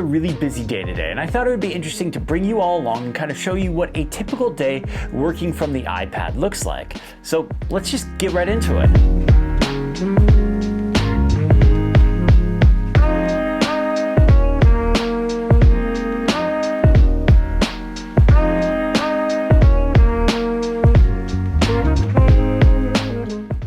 really busy day today, and I thought it would be interesting to bring you all along and kind of show you what a typical day working from the iPad looks like. So let's just get right into it.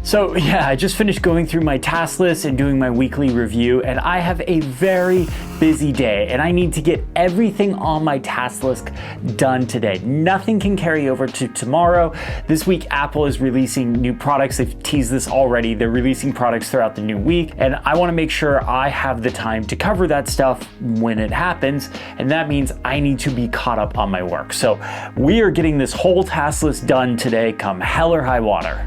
So yeah, I just finished going through my task list and doing my weekly review, and I have a very busy day and I need to get everything on my task list done today. Nothing can carry over to tomorrow. This week, Apple is releasing new products. They've teased this already. They're releasing products throughout the new week, and I want to make sure I have the time to cover that stuff when it happens, and that means I need to be caught up on my work. So we are getting this whole task list done today, come hell or high water.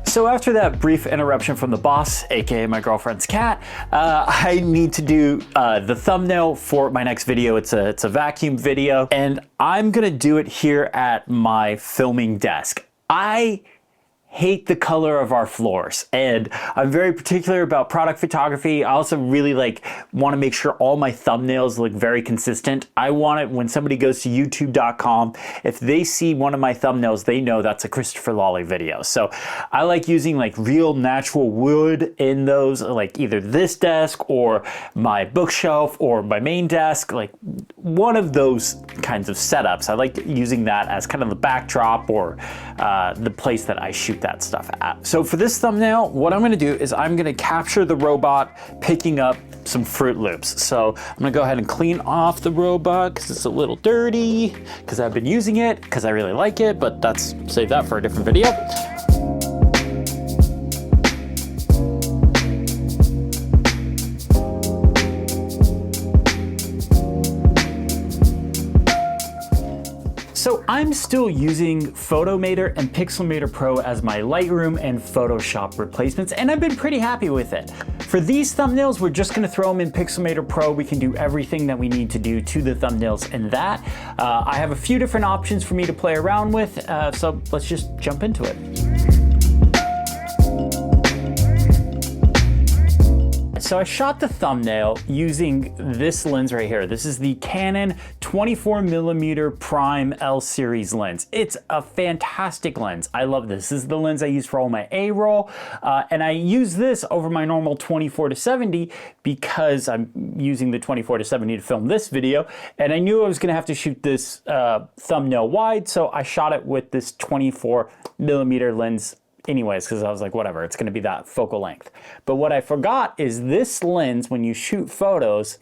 So after that brief interruption from the boss, aka my girlfriend's cat, I need to do the thumbnail for my next video. It's a vacuum video, and I'm gonna do it here at my filming desk. I hate the color of our floors, and I'm very particular about product photography. I also really want to make sure all my thumbnails look very consistent. I want it when somebody goes to youtube.com, if they see one of my thumbnails, they know that's a Christopher Lawley video. So I like using real natural wood in those, like either this desk or my bookshelf or my main desk, like one of those kinds of setups. I like using that as kind of the backdrop or the place that I shoot that stuff at. So for this thumbnail, what I'm gonna do is I'm gonna capture the robot picking up some Fruit Loops. So I'm gonna go ahead and clean off the robot because it's a little dirty, because I've been using it, because I really like it, but save that for a different video. So I'm still using Photomator and Pixelmator Pro as my Lightroom and Photoshop replacements, and I've been pretty happy with it. For these thumbnails, we're just gonna throw them in Pixelmator Pro. We can do everything that we need to do to the thumbnails in that. I have a few different options for me to play around with, so let's just jump into it. So I shot the thumbnail using this lens right here. This is the Canon 24mm prime L series lens. It's a fantastic lens. I love this. This is the lens I use for all my A-roll, and I use this over my normal 24-70 because I'm using the 24-70 to film this video, and I knew I was gonna have to shoot this thumbnail wide, so I shot it with this 24mm lens anyways, because I was like, whatever, it's gonna be that focal length. But what I forgot is this lens, when you shoot photos,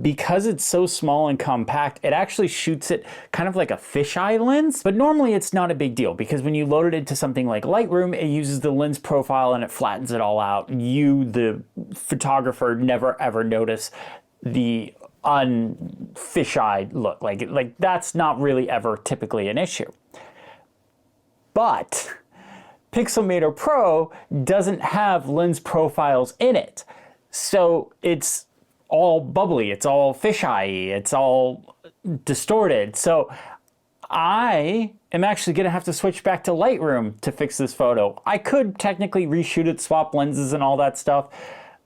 because it's so small and compact, it actually shoots it kind of like a fisheye lens. But normally it's not a big deal because when you load it into something like Lightroom, it uses the lens profile and it flattens it all out. You, the photographer, never ever notice the unfisheye look. Like that's not really ever typically an issue. But Pixelmator Pro doesn't have lens profiles in it. So it's all bubbly, it's all fisheye, it's all distorted. So I am actually gonna have to switch back to Lightroom to fix this photo. I could technically reshoot it, swap lenses and all that stuff,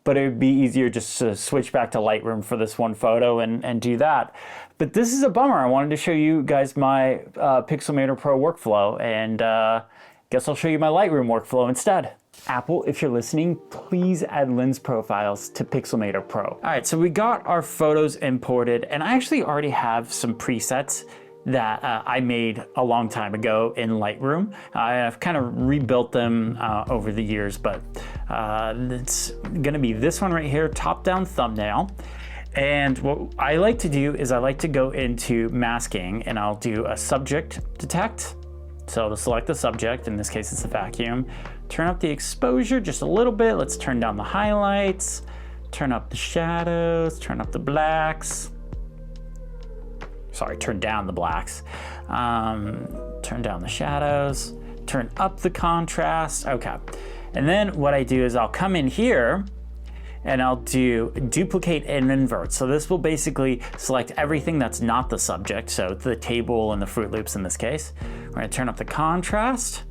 but it would be easier just to switch back to Lightroom for this one photo and do that. But this is a bummer. I wanted to show you guys my Pixelmator Pro workflow, and guess I'll show you my Lightroom workflow instead. Apple, if you're listening, please add lens profiles to Pixelmator Pro. All right, so we got our photos imported, and I actually already have some presets that I made a long time ago in Lightroom. I've kind of rebuilt them over the years, but it's gonna be this one right here, top-down thumbnail. And what I like to do is I like to go into masking, and I'll do a subject detect. So to select the subject, in this case it's a vacuum, turn up the exposure just a little bit. Let's turn down the highlights, turn up the shadows, turn up the blacks. Sorry, turn down the blacks. Turn down the shadows, turn up the contrast. Okay. And then what I do is I'll come in here and I'll do duplicate and invert. So this will basically select everything that's not the subject. So the table and the Fruit Loops in this case. We're gonna turn up the contrast.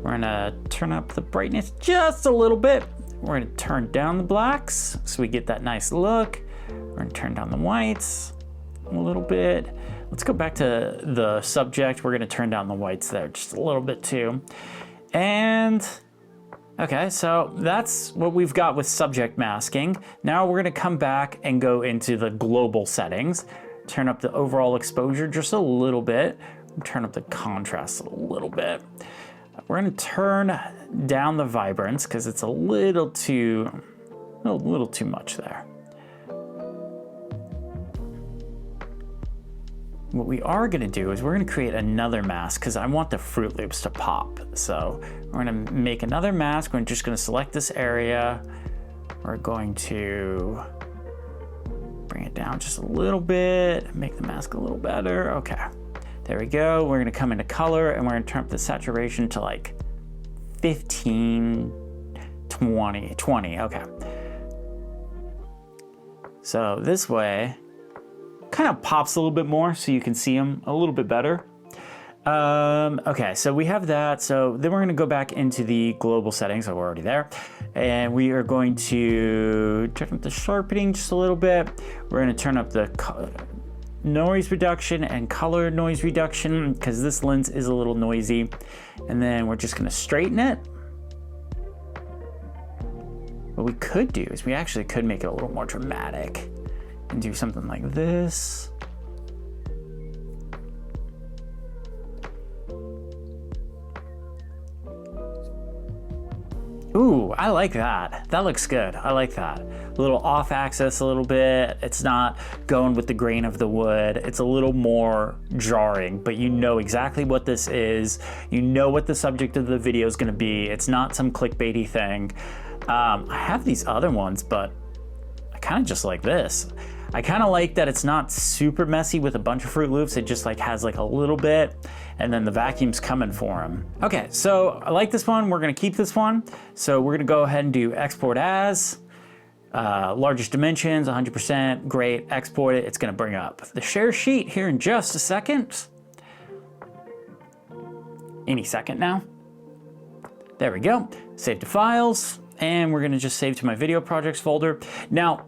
We're gonna turn up the brightness just a little bit. We're gonna turn down the blacks so we get that nice look. We're gonna turn down the whites a little bit. Let's go back to the subject. We're gonna turn down the whites there just a little bit too. And okay, so that's what we've got with subject masking. Now we're gonna come back and go into the global settings, turn up the overall exposure just a little bit, turn up the contrast a little bit. We're gonna turn down the vibrance because it's a little too much there. What we are gonna do is we're gonna create another mask because I want the Fruit Loops to pop. So we're gonna make another mask. We're just gonna select this area. We're going to bring it down just a little bit, make the mask a little better. Okay, there we go. We're gonna come into color and we're gonna turn up the saturation to like 15, 20, okay. So this way, kind of pops a little bit more so you can see them a little bit better. Okay, so we have that. So then we're gonna go back into the global settings, so we're already there. And we are going to turn up the sharpening just a little bit. We're gonna turn up the noise reduction and color noise reduction because this lens is a little noisy. And then we're just gonna straighten it. What we could do is we actually could make it a little more dramatic and do something like this. Ooh, I like that. That looks good. I like that. A little off axis a little bit. It's not going with the grain of the wood. It's a little more jarring, but you know exactly what this is. You know what the subject of the video is gonna be. It's not some clickbaity thing. I have these other ones, but I kind of just like this. I kind of like that it's not super messy with a bunch of Fruit Loops. It just like has like a little bit and then the vacuum's coming for them. Okay, so I like this one. We're gonna keep this one. So we're gonna go ahead and do export as, largest dimensions, 100%, great, export it. It's gonna bring up the share sheet here in just a second. Any second now. There we go, save to files. And we're gonna just save to my video projects folder. Now,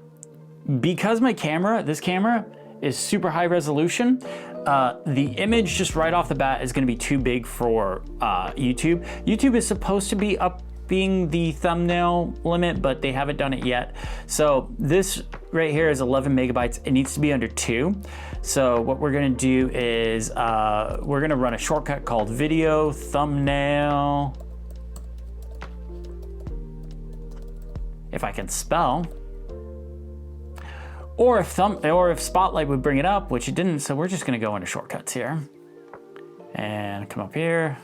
because my camera, this camera is super high resolution, the image just right off the bat is gonna be too big for YouTube. YouTube is supposed to be upping the thumbnail limit, but they haven't done it yet. So this right here is 11 megabytes. It needs to be under 2. So what we're gonna do is we're gonna run a shortcut called video thumbnail. If I can spell. Or if Spotlight would bring it up, which it didn't, so we're just gonna go into shortcuts here. And come up here,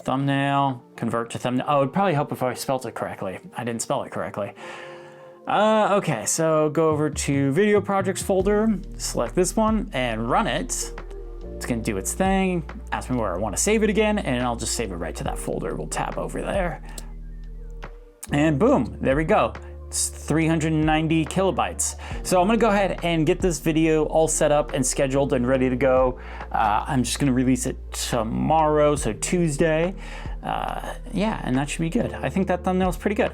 thumbnail, convert to thumbnail. Oh, it'd probably help if I spelled it correctly. I didn't spell it correctly. Okay, so go over to Video Projects folder, select this one and run it. It's gonna do its thing, ask me where I wanna save it again, and I'll just save it right to that folder. We'll tab over there. And boom, there we go. It's 390 kilobytes. So I'm gonna go ahead and get this video all set up and scheduled and ready to go. I'm just gonna release it tomorrow, so Tuesday. Yeah, and that should be good. I think that thumbnail is pretty good.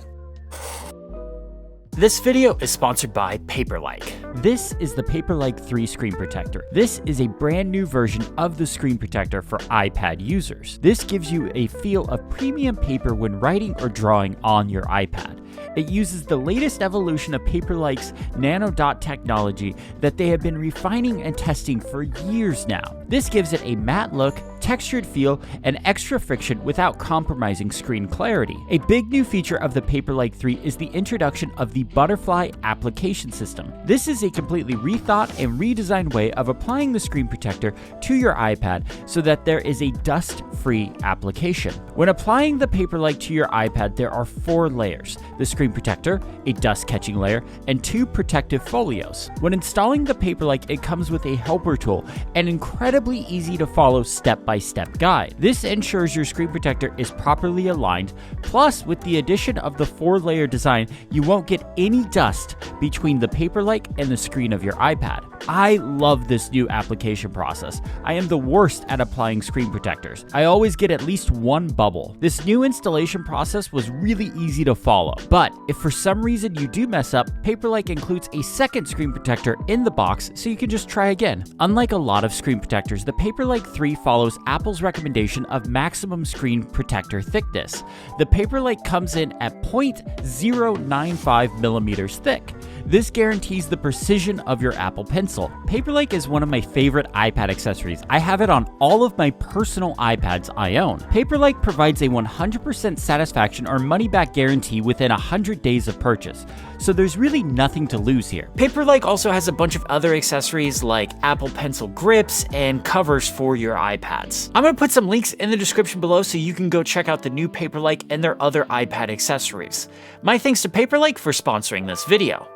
This video is sponsored by Paperlike. This is the Paperlike 3 screen protector. This is a brand new version of the screen protector for iPad users. This gives you a feel of premium paper when writing or drawing on your iPad. It uses the latest evolution of Paperlike's nano dot technology that they have been refining and testing for years now. This gives it a matte look textured feel and extra friction without compromising screen clarity. A big new feature of the Paperlike 3 is the introduction of the Butterfly application system. This is a completely rethought and redesigned way of applying the screen protector to your iPad so that there is a dust-free application. When applying the Paperlike to your iPad, there are 4 layers: the screen protector, a dust-catching layer, and 2 protective folios. When installing the Paperlike, it comes with a helper tool, an incredibly easy to follow step-by-step guide. This ensures your screen protector is properly aligned, plus with the addition of the 4-layer design, you won't get any dust between the Paperlike and the screen of your iPad. I love this new application process. I am the worst at applying screen protectors. I always get at least one bubble. This new installation process was really easy to follow, but if for some reason you do mess up, Paperlike includes a second screen protector in the box so you can just try again. Unlike a lot of screen protectors, the Paperlike 3 follows Apple's recommendation of maximum screen protector thickness. The Paperlike comes in at 0.095 millimeters thick. This guarantees the precision of your Apple Pencil. Paperlike is one of my favorite iPad accessories. I have it on all of my personal iPads I own. Paperlike provides a 100% satisfaction or money-back guarantee within 100 days of purchase, so there's really nothing to lose here. Paperlike also has a bunch of other accessories like Apple Pencil grips and covers for your iPads. I'm going to put some links in the description below so you can go check out the new Paperlike and their other iPad accessories. My thanks to Paperlike for sponsoring this video.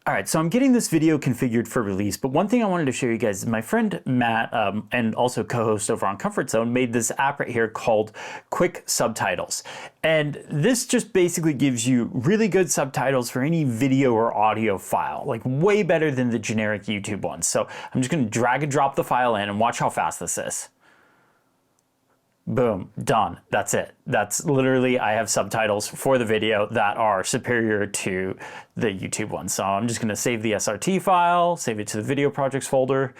All right, so I'm getting this video configured for release, but one thing I wanted to show you guys is my friend Matt, and also co-host over on Comfort Zone, made this app right here called Quick Subtitles. And this just basically gives you really good subtitles for any video or audio file, like way better than the generic YouTube ones. So I'm just gonna drag and drop the file in and watch how fast this is. Boom, done. That's it. That's literally, I have subtitles for the video that are superior to the YouTube ones. So I'm just gonna save the SRT file, save it to the video projects folder,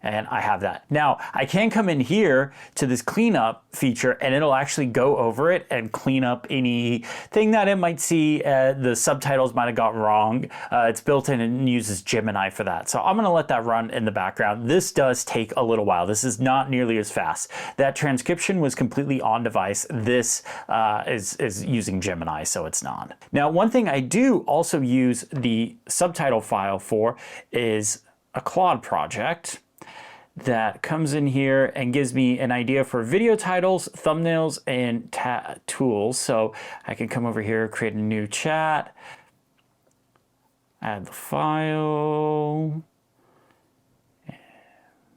and I have that. Now, I can come in here to this cleanup feature and it'll actually go over it and clean up anything that it might see the subtitles might have got wrong. It's built in and uses Gemini for that. So I'm gonna let that run in the background. This does take a little while. This is not nearly as fast. That transcription was completely on device. This is using Gemini, so it's not. Now, one thing I do also use the subtitle file for is a Claude project that comes in here and gives me an idea for video titles, thumbnails, and tools. So I can come over here, create a new chat, add the file,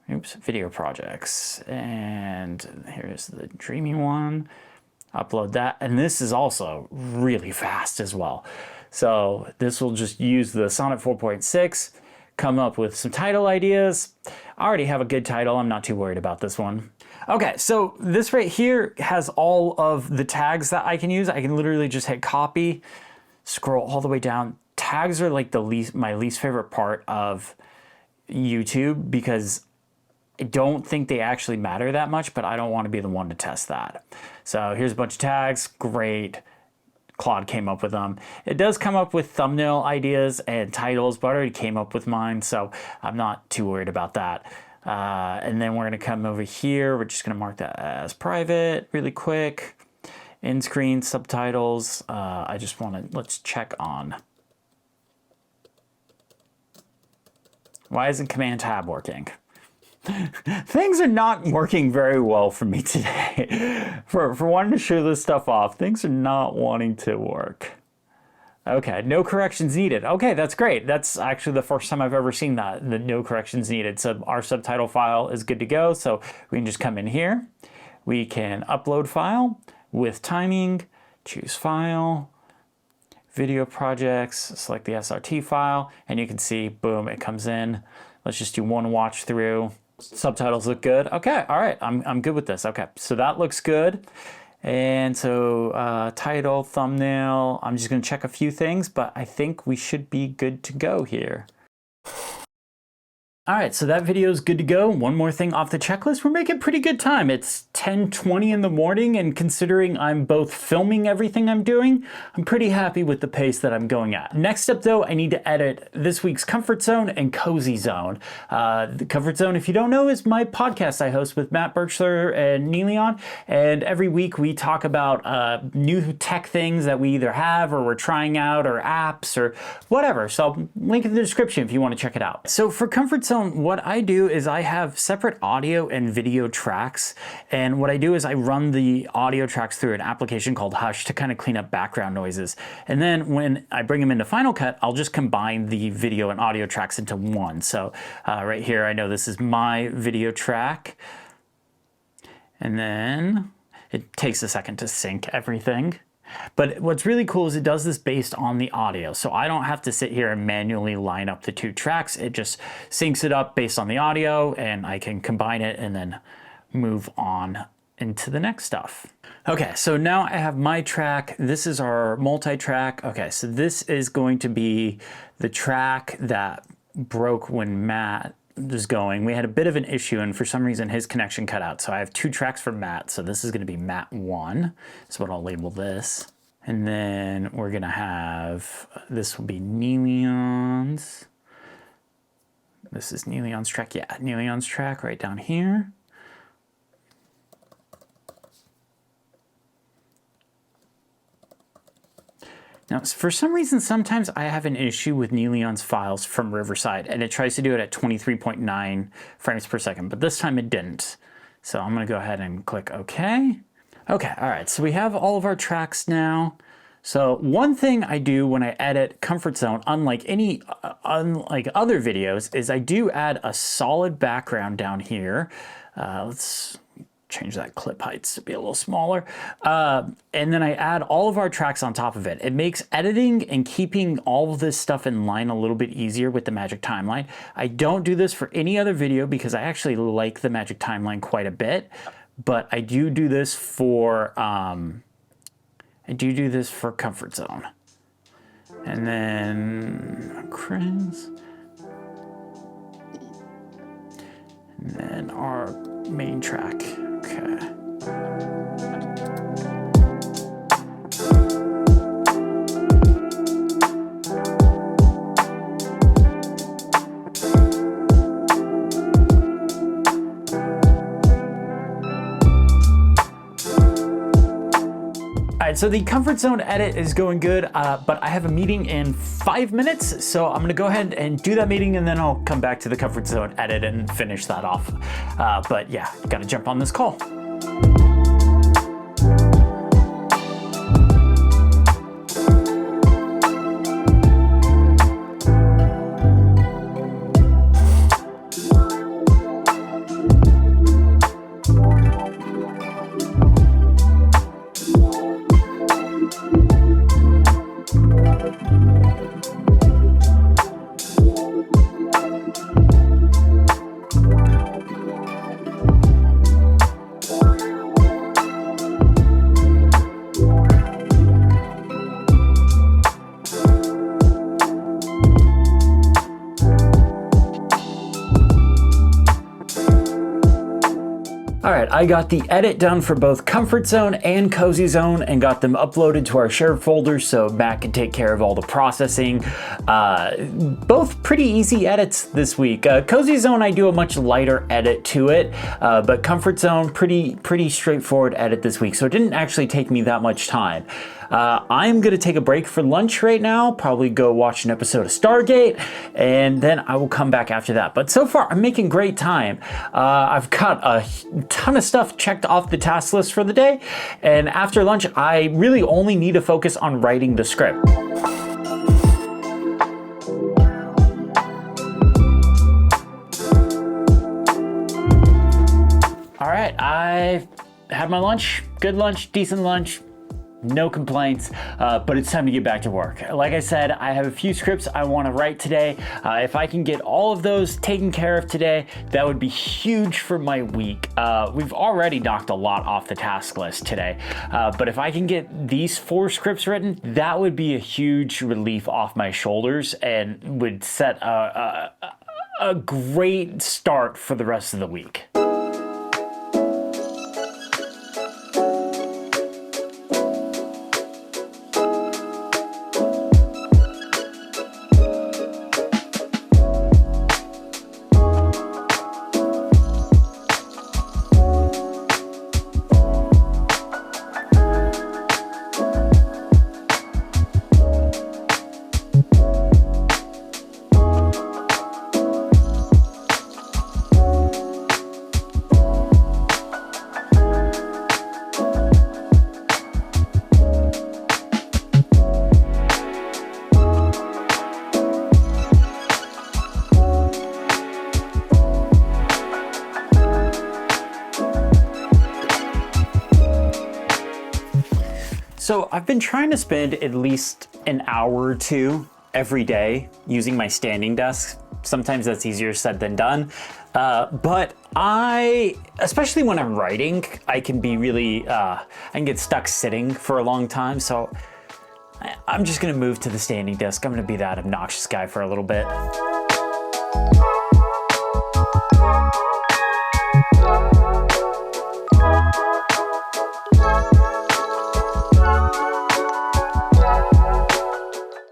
oops, video projects, and here's the dreamy one. Upload that, and this is also really fast as well. So this will just use the Sonnet 4.6, come up with some title ideas. I already have a good title. I'm not too worried about this one. Okay, so this right here has all of the tags that I can use. I can literally just hit copy, scroll all the way down. Tags are like my least favorite part of YouTube because I don't think they actually matter that much, but I don't want to be the one to test that. So here's a bunch of tags, great. Claude came up with them. It does come up with thumbnail ideas and titles, but I already came up with mine, so I'm not too worried about that. And then we're gonna come over here. We're just gonna mark that as private really quick. In-screen subtitles. I just wanna, let's check on. Why isn't Command Tab working? Things are not working very well for me today. For wanting to show this stuff off, things are not wanting to work. Okay, no corrections needed. Okay, that's great. That's actually the first time I've ever seen that, the no corrections needed. So our subtitle file is good to go. So we can just come in here. We can upload file with timing, choose file, video projects, select the SRT file, and you can see, boom, it comes in. Let's just do one watch through. Subtitles look good. Okay, all right, I'm good with this. Okay, so that looks good. And so title, thumbnail, I'm just gonna check a few things, but I think we should be good to go here. All right, so that video is good to go. One more thing off the checklist. We're making pretty good time. It's 10:20 in the morning, and considering I'm both filming everything I'm doing, I'm pretty happy with the pace that I'm going at. Next up though, I need to edit this week's Comfort Zone and Cozy Zone. The Comfort Zone, if you don't know, is my podcast I host with Matt Birchler and Neelion, and every week we talk about new tech things that we either have or we're trying out, or apps or whatever. So link in the description if you want to check it out. So for Comfort Zone, what I do is I have separate audio and video tracks, and what I do is I run the audio tracks through an application called Hush to kind of clean up background noises, and then when I bring them into Final Cut, I'll just combine the video and audio tracks into one. So right here, I know this is my video track, and then it takes a second to sync everything. But what's really cool is it does this based on the audio. So I don't have to sit here and manually line up the two tracks. It just syncs it up based on the audio, and I can combine it and then move on into the next stuff. Okay, so now I have my track. This is our multi-track. Okay, so this is going to be the track that broke when Matt was going. We had a bit of an issue, and for some reason his connection cut out. So I have two tracks for Matt. So this is going to be Matt 1. That's what I'll label this. And then we're going to have, this will be Neelion's. This is Neelion's track. Yeah, Neelion's track right down here. Now, for some reason, sometimes I have an issue with Neelion's files from Riverside, and it tries to do it at 23.9 frames per second, but this time it didn't. So I'm gonna go ahead and click OK. Okay, all right, so we have all of our tracks now. So one thing I do when I edit Comfort Zone, unlike other videos, is I do add a solid background down here. Let's change that clip heights to be a little smaller. And then I add all of our tracks on top of it. It makes editing and keeping all of this stuff in line a little bit easier with the Magic Timeline. I don't do this for any other video because I actually like the Magic Timeline quite a bit, but I do this for Comfort Zone. And then Chris. And then our main track. Okay. All right, so the Comfort Zone edit is going good, but I have a meeting in 5 minutes, so I'm gonna go ahead and do that meeting, and then I'll come back to the Comfort Zone edit and finish that off. But yeah, gotta jump on this call. All right, I got the edit done for both Comfort Zone and Cozy Zone and got them uploaded to our shared folder so Matt can take care of all the processing. Both pretty easy edits this week. Cozy Zone, I do a much lighter edit to it, but Comfort Zone, pretty straightforward edit this week, so it didn't actually take me that much time. I'm gonna take a break for lunch right now, probably go watch an episode of Stargate, and then I will come back after that. But so far, I'm making great time. I've got a ton of stuff checked off the task list for the day, and after lunch, I really only need to focus on writing the script. All right, I've had my lunch, good lunch, decent lunch. No complaints, but it's time to get back to work. Like I said, I have a few scripts I want to write today. If I can get all of those taken care of today, that would be huge for my week. We've already knocked a lot off the task list today, but if I can get these 4 scripts written, that would be a huge relief off my shoulders and would set a a great start for the rest of the week. So I've been trying to spend at least an hour or two every day using my standing desk. Sometimes that's easier said than done. But especially when I'm writing, I can be really, I can get stuck sitting for a long time. So I'm just gonna move to the standing desk. I'm gonna be that obnoxious guy for a little bit.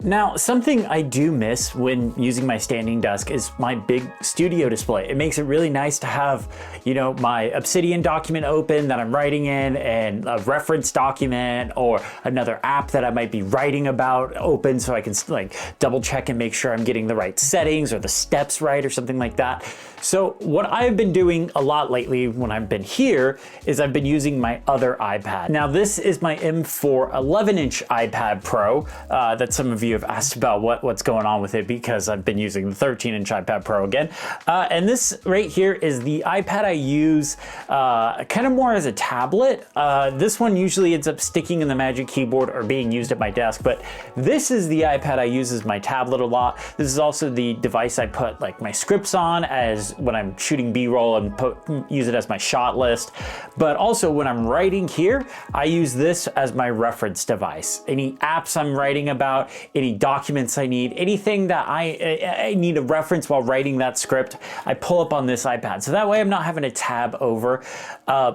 Now, something I do miss when using my standing desk is my big studio display. It makes it really nice to have, you know, my Obsidian document open that I'm writing in, and a reference document or another app that I might be writing about open, so I can like double check and make sure I'm getting the right settings or the steps right or something like that. So what I've been doing a lot lately when I've been here is I've been using my other iPad. Now this is my M4 11-inch iPad Pro that some of you have asked about what's going on with it, because I've been using the 13-inch iPad Pro again. And this right here is the iPad I use kind of more as a tablet. This one usually ends up sticking in the Magic Keyboard or being used at my desk, but this is the iPad I use as my tablet a lot. This is also the device I put like my scripts on as when I'm shooting B-roll and use it as my shot list. But also when I'm writing here, I use this as my reference device. Any apps I'm writing about, any documents I need, anything that I need a reference while writing that script, I pull up on this iPad. So that way I'm not having to tab over.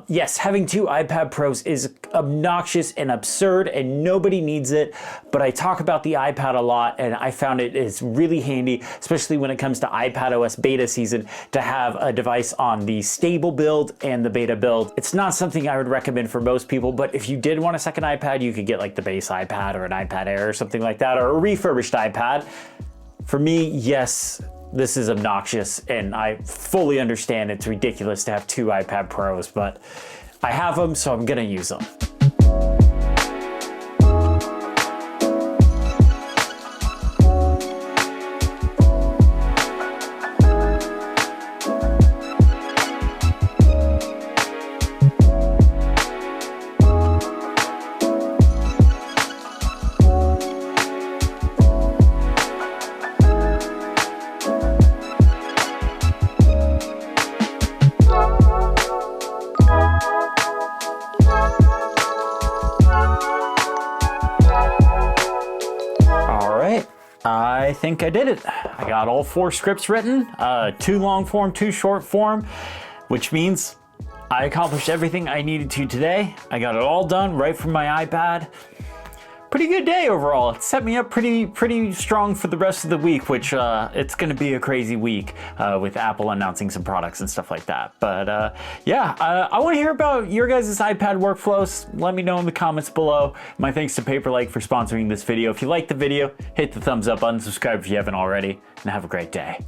Yes, having two iPad Pros is obnoxious and absurd and nobody needs it, but I talk about the iPad a lot and I found it is really handy, especially when it comes to iPadOS beta season, to have a device on the stable build and the beta build. It's not something I would recommend for most people, but if you did want a second iPad, you could get like the base iPad or an iPad Air or something like that, or a refurbished iPad. For me, yes, this is obnoxious and I fully understand it's ridiculous to have two iPad Pros, but I have them, so I'm gonna use them. I think I did it. I got all 4 scripts written, 2 long form, 2 short form, which means I accomplished everything I needed to today. I got it all done right from my iPad. Pretty good day overall. It set me up pretty strong for the rest of the week, which it's gonna be a crazy week with Apple announcing some products and stuff like that. But yeah, I wanna hear about your guys' iPad workflows. Let me know in the comments below. My thanks to Paperlike for sponsoring this video. If you liked the video, hit the thumbs up button, subscribe if you haven't already, and have a great day.